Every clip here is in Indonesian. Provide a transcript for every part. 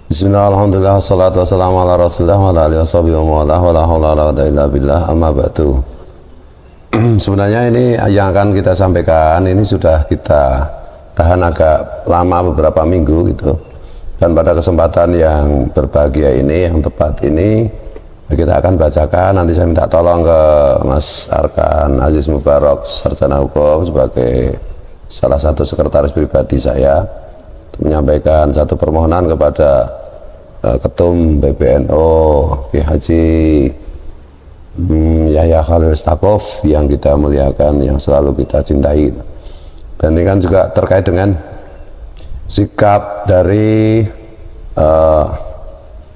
Bismillah, alhamdulillah, wassalatu wassalamu ala rasulillah wa ala alihi washabihi wa la hawla wala quwwata illa billah, amma ba'du. Sebenarnya ini yang akan kita sampaikan ini sudah kita tahan agak lama, beberapa minggu gitu. Dan pada kesempatan yang berbahagia ini, yang tepat ini, kita akan bacakan. Nanti saya minta tolong ke Mas Arkan Aziz Mubarak, sarjana hukum, sebagai salah satu sekretaris pribadi saya, menyampaikan satu permohonan kepada Ketum PBNU Kiai Haji Yahya Khalil Stakuf yang kita muliakan, yang selalu kita cintai. Dan ini kan juga terkait dengan sikap dari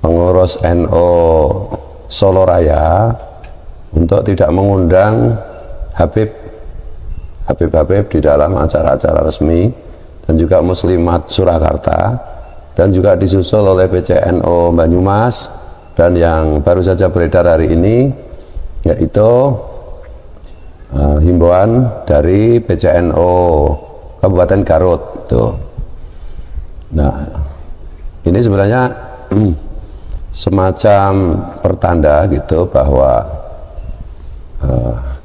pengurus NU Solo Raya untuk tidak mengundang Habib di dalam acara-acara resmi, dan juga Muslimat Surakarta, dan juga disusul oleh PCNU Banyumas, dan yang baru saja beredar hari ini yaitu himbauan dari PCNU Kabupaten Garut tuh. Nah, ini sebenarnya semacam pertanda gitu bahwa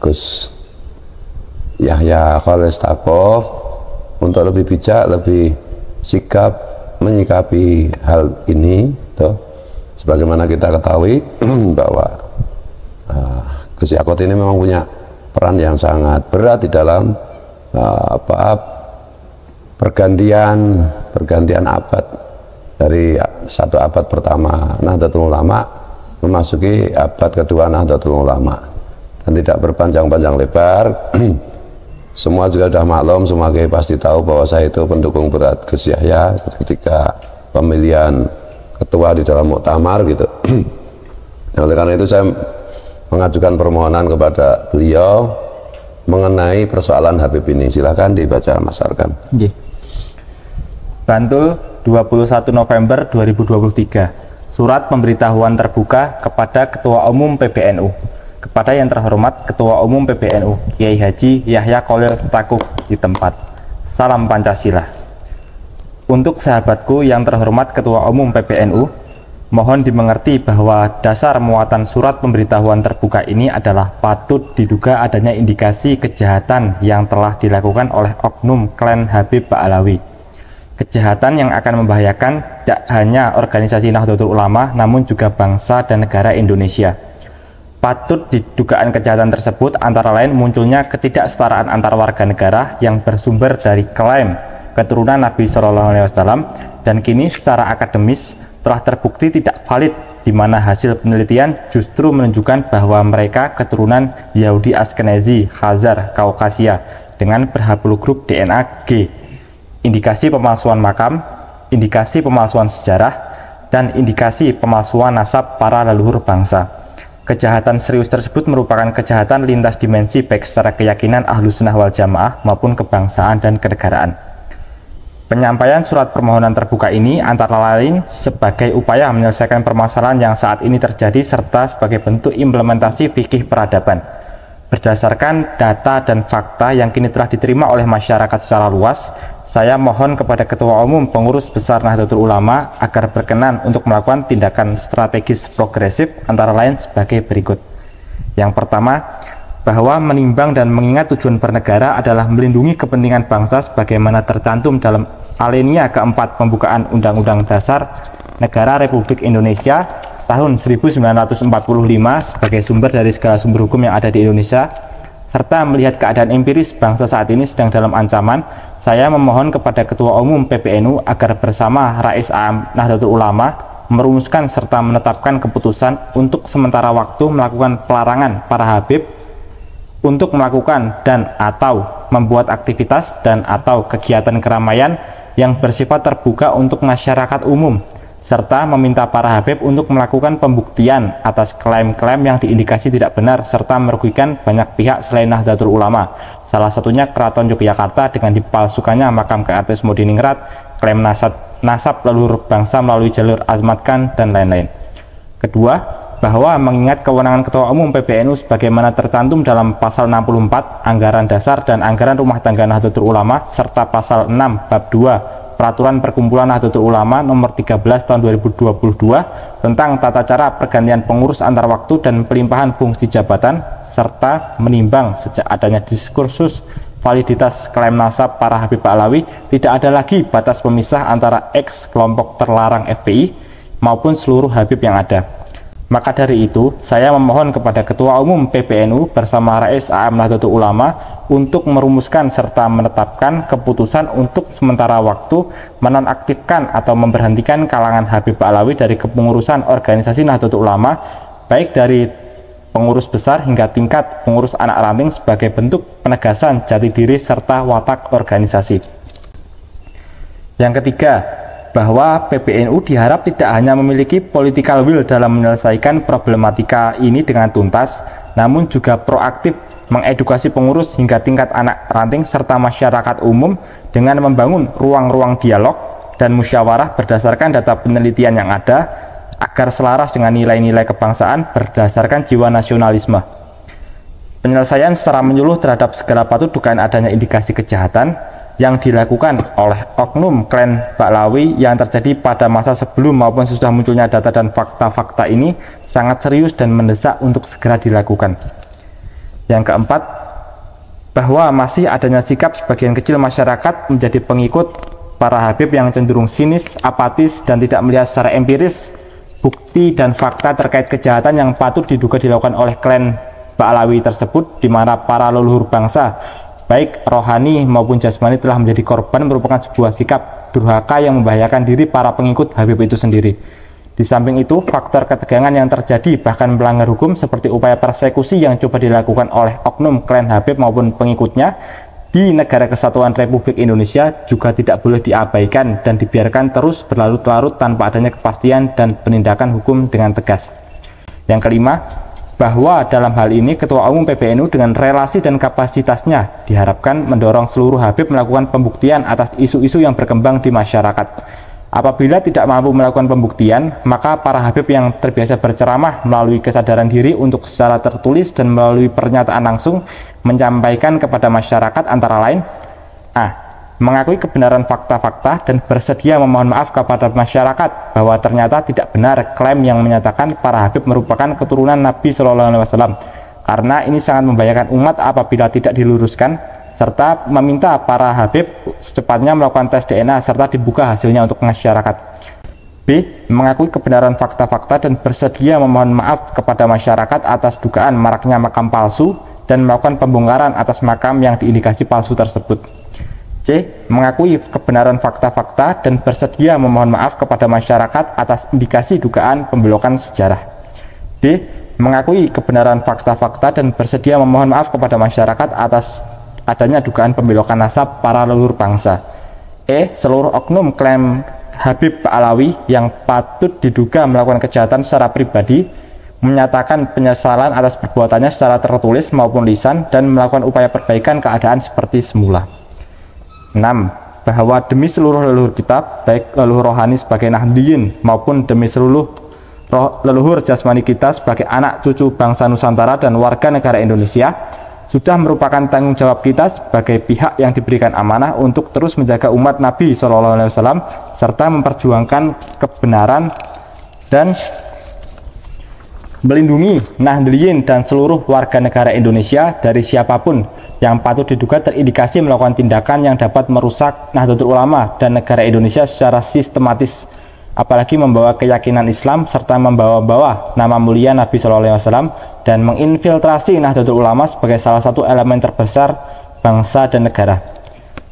Gus Yahya Khalil Stakuf untuk lebih bijak, lebih sikap menyikapi hal ini tuh. Sebagaimana kita ketahui bahwa Gus Yakut ini memang punya peran yang sangat berat di dalam pergantian abad, dari satu abad pertama Nahdlatul Ulama memasuki abad kedua Nahdlatul Ulama. Dan tidak berpanjang-panjang lebar, semua juga sudah maklum, semua kiai pasti tahu bahwa saya itu pendukung berat Gus Yahya ketika pemilihan ketua di dalam muktamar gitu. Nah, oleh karena itu saya mengajukan permohonan kepada beliau mengenai persoalan Habib ini. Silakan dibaca Mas Arkan. Bantul, 21 November 2023. Surat pemberitahuan terbuka kepada Ketua Umum PBNU. Kepada yang terhormat Ketua Umum PBNU Kiai Haji Yahya Khalil Stakuf di tempat. Salam Pancasila. Untuk sahabatku yang terhormat Ketua Umum PBNU, mohon dimengerti bahwa dasar muatan surat pemberitahuan terbuka ini adalah patut diduga adanya indikasi kejahatan yang telah dilakukan oleh oknum klan Habib Ba'alawi. Kejahatan yang akan membahayakan tidak hanya organisasi Nahdlatul Ulama, namun juga bangsa dan negara Indonesia. Patut didugaan kejahatan tersebut antara lain munculnya ketidaksetaraan antar warga negara yang bersumber dari klaim keturunan Nabi Shallallahu Alaihi Wasallam, dan kini secara akademis telah terbukti tidak valid, di mana hasil penelitian justru menunjukkan bahwa mereka keturunan Yahudi Ashkenazi Khazar Kaukasia dengan berhaplogrup DNA G, indikasi pemalsuan makam, indikasi pemalsuan sejarah, dan indikasi pemalsuan nasab para leluhur bangsa. Kejahatan serius tersebut merupakan kejahatan lintas dimensi baik secara keyakinan Ahlus Sunnah wal Jamaah maupun kebangsaan dan kenegaraan. Penyampaian surat permohonan terbuka ini antara lain sebagai upaya menyelesaikan permasalahan yang saat ini terjadi serta sebagai bentuk implementasi fikih peradaban. Berdasarkan data dan fakta yang kini telah diterima oleh masyarakat secara luas, saya mohon kepada Ketua Umum Pengurus Besar Nahdlatul Ulama agar berkenan untuk melakukan tindakan strategis progresif antara lain sebagai berikut. Yang pertama, bahwa menimbang dan mengingat tujuan bernegara adalah melindungi kepentingan bangsa sebagaimana tercantum dalam alinea keempat pembukaan Undang-Undang Dasar Negara Republik Indonesia tahun 1945 sebagai sumber dari segala sumber hukum yang ada di Indonesia, serta melihat keadaan empiris bangsa saat ini sedang dalam ancaman, saya memohon kepada Ketua Umum PBNU agar bersama Rais Am Nahdlatul Ulama merumuskan serta menetapkan keputusan untuk sementara waktu melakukan pelarangan para Habib untuk melakukan dan atau membuat aktivitas dan atau kegiatan keramaian yang bersifat terbuka untuk masyarakat umum, serta meminta para Habib untuk melakukan pembuktian atas klaim-klaim yang diindikasi tidak benar serta merugikan banyak pihak selain Nahdlatul Ulama, salah satunya Keraton Yogyakarta dengan dipalsukannya makam Ki Artis Modiningrat, klaim nasab leluhur bangsa melalui jalur Azmat Khan, dan lain-lain. Kedua, bahwa mengingat kewenangan Ketua Umum PBNU sebagaimana tercantum dalam pasal 64 Anggaran Dasar dan Anggaran Rumah Tangga Nahdlatul Ulama serta pasal 6 bab 2 Peraturan Perkumpulan Nahdlatul Ulama Nomor 13 Tahun 2022 tentang tata cara pergantian pengurus antar waktu dan pelimpahan fungsi jabatan, serta menimbang sejak adanya diskursus validitas klaim nasab para Habib Ba'alawi, tidak ada lagi batas pemisah antara X kelompok terlarang FPI maupun seluruh Habib yang ada. Maka dari itu, saya memohon kepada Ketua Umum PBNU bersama Rais AM Nahdlatul Ulama untuk merumuskan serta menetapkan keputusan untuk sementara waktu menonaktifkan atau memberhentikan kalangan Habib Ba'alawi dari kepengurusan organisasi Nahdlatul Ulama, baik dari pengurus besar hingga tingkat pengurus anak ranting, sebagai bentuk penegasan jati diri serta watak organisasi. Yang ketiga, bahwa PBNU diharap tidak hanya memiliki political will dalam menyelesaikan problematika ini dengan tuntas, namun juga proaktif mengedukasi pengurus hingga tingkat anak ranting serta masyarakat umum dengan membangun ruang-ruang dialog dan musyawarah berdasarkan data penelitian yang ada, agar selaras dengan nilai-nilai kebangsaan berdasarkan jiwa nasionalisme. Penyelesaian secara menyeluruh terhadap segala patut dugaan adanya indikasi kejahatan yang dilakukan oleh oknum klan Ba'alawi yang terjadi pada masa sebelum maupun sesudah munculnya data dan fakta-fakta ini sangat serius dan mendesak untuk segera dilakukan. Yang keempat, bahwa masih adanya sikap sebagian kecil masyarakat menjadi pengikut para Habib yang cenderung sinis, apatis, dan tidak melihat secara empiris bukti dan fakta terkait kejahatan yang patut diduga dilakukan oleh klan Ba'alawi tersebut, di mana para leluhur bangsa baik rohani maupun jasmani telah menjadi korban, merupakan sebuah sikap durhaka yang membahayakan diri para pengikut Habib itu sendiri. Di samping itu, faktor ketegangan yang terjadi bahkan melanggar hukum seperti upaya persekusi yang coba dilakukan oleh oknum klan Habib maupun pengikutnya di Negara Kesatuan Republik Indonesia juga tidak boleh diabaikan dan dibiarkan terus berlarut-larut tanpa adanya kepastian dan penindakan hukum dengan tegas. Yang kelima, bahwa dalam hal ini Ketua Umum PBNU dengan relasi dan kapasitasnya diharapkan mendorong seluruh Habib melakukan pembuktian atas isu-isu yang berkembang di masyarakat. Apabila tidak mampu melakukan pembuktian, maka para Habib yang terbiasa berceramah melalui kesadaran diri untuk secara tertulis dan melalui pernyataan langsung menyampaikan kepada masyarakat antara lain: A. Mengakui kebenaran fakta-fakta dan bersedia memohon maaf kepada masyarakat bahwa ternyata tidak benar klaim yang menyatakan para Habib merupakan keturunan Nabi Shallallahu Alaihi Wasallam, karena ini sangat membahayakan umat apabila tidak diluruskan, serta meminta para Habib secepatnya melakukan tes DNA serta dibuka hasilnya untuk masyarakat. B. Mengakui kebenaran fakta-fakta dan bersedia memohon maaf kepada masyarakat atas dugaan maraknya makam palsu dan melakukan pembongkaran atas makam yang diindikasi palsu tersebut. C. Mengakui kebenaran fakta-fakta dan bersedia memohon maaf kepada masyarakat atas indikasi dugaan pembelokan sejarah. D. Mengakui kebenaran fakta-fakta dan bersedia memohon maaf kepada masyarakat atas adanya dugaan pembelokan nasab para leluhur bangsa. E. Seluruh oknum klaim Habib Ba'alawi yang patut diduga melakukan kejahatan secara pribadi menyatakan penyesalan atas perbuatannya secara tertulis maupun lisan dan melakukan upaya perbaikan keadaan seperti semula. 6. Bahwa demi seluruh leluhur kita, baik leluhur rohani sebagai Nahdliyin maupun demi seluruh leluhur jasmani kita sebagai anak cucu bangsa Nusantara dan warga negara Indonesia, sudah merupakan tanggung jawab kita sebagai pihak yang diberikan amanah untuk terus menjaga umat Nabi SAW serta memperjuangkan kebenaran dan melindungi Nahdliyin dan seluruh warga negara Indonesia dari siapapun yang patut diduga terindikasi melakukan tindakan yang dapat merusak Nahdlatul Ulama dan negara Indonesia secara sistematis, apalagi membawa keyakinan Islam serta membawa-bawa nama mulia Nabi SAW dan menginfiltrasi Nahdlatul Ulama sebagai salah satu elemen terbesar bangsa dan negara.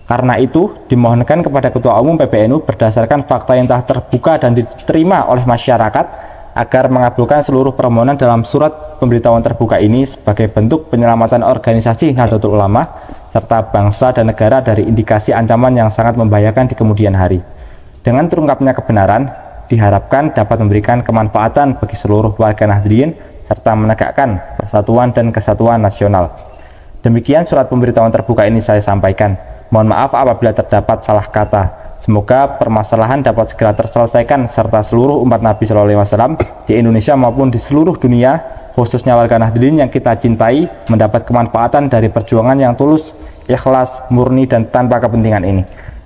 Karena itu, dimohonkan kepada Ketua Umum PBNU berdasarkan fakta yang telah terbuka dan diterima oleh masyarakat agar mengabulkan seluruh permohonan dalam surat pemberitahuan terbuka ini sebagai bentuk penyelamatan organisasi Nahdlatul Ulama serta bangsa dan negara dari indikasi ancaman yang sangat membahayakan di kemudian hari. Dengan terungkapnya kebenaran, diharapkan dapat memberikan kemanfaatan bagi seluruh warga Nahdliyin serta menegakkan persatuan dan kesatuan nasional. Demikian surat pemberitahuan terbuka ini saya sampaikan. Mohon maaf apabila terdapat salah kata. Semoga permasalahan dapat segera terselesaikan serta seluruh umat Nabi SAW di Indonesia maupun di seluruh dunia, khususnya warga Nahdliyin yang kita cintai, mendapat kemanfaatan dari perjuangan yang tulus, ikhlas, murni, dan tanpa kepentingan ini.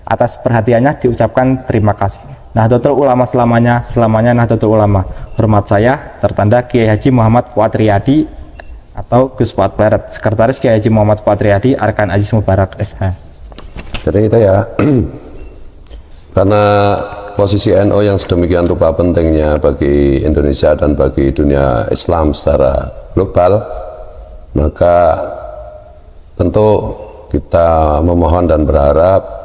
Atas perhatiannya diucapkan terima kasih. Nahdlatul Ulama selamanya, selamanya Nahdlatul Ulama. Hormat saya, tertanda Kiai Haji Muhammad Fuad Riyadi atau Gus Fuad Barat, Sekretaris Kiai Haji Muhammad Fuad Riyadi, Arkan Aziz Mubarak SH. Jadi itu ya, karena posisi NU yang sedemikian rupa pentingnya bagi Indonesia dan bagi dunia Islam secara global, maka tentu kita memohon dan berharap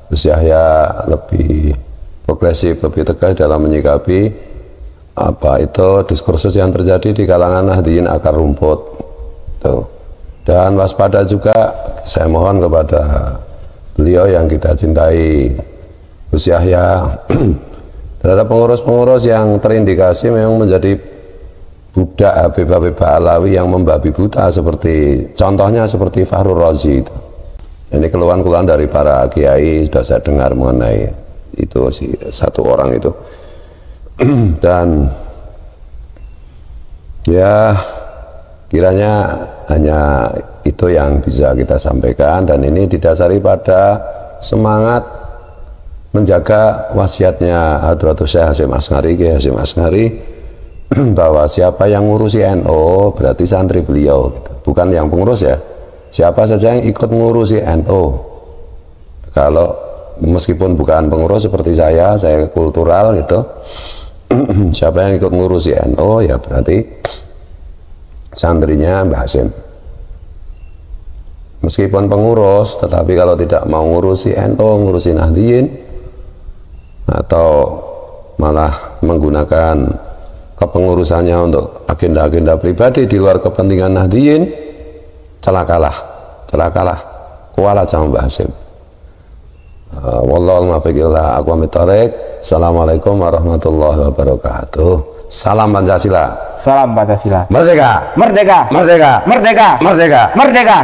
Gus Yahya lebih progresif, lebih tegas dalam menyikapi apa itu diskursus yang terjadi di kalangan Nahdliyin akar rumput tuh. Dan waspada juga saya mohon kepada beliau yang kita cintai, Gus Yahya, terhadap pengurus-pengurus yang terindikasi memang menjadi budak Habib-Habib Alawi yang membabi buta, seperti contohnya seperti Fakhrul Razi itu. Ini keluhan-keluhan dari para kiai sudah saya dengar mengenai itu si satu orang itu. Dan ya kiranya hanya itu yang bisa kita sampaikan, dan ini didasari pada semangat menjaga wasiatnya Hadratus Syekh Hasyim Asghari, Kiai Hasyim Asghari, bahwa siapa yang ngurusi NU berarti santri beliau, bukan yang pengurus ya. Siapa saja yang ikut ngurusi NU, kalau meskipun bukan pengurus seperti saya kultural gitu, siapa yang ikut ngurusi NU ya berarti santrinya Mbah Hasyim. Meskipun pengurus, tetapi kalau tidak mau ngurusi NU, ngurusi Nahdliyin, atau malah menggunakan kepengurusannya untuk agenda-agenda pribadi di luar kepentingan Nahdliyin, celakalah, kualat sama Mbah Hasyim. Wallahul muwaffiq ila aqwamit thoriq. Assalamualaikum warahmatullahi wabarakatuh. Salam Pancasila. Salam Pancasila. Merdeka. Merdeka. Merdeka. Merdeka. Merdeka. Merdeka.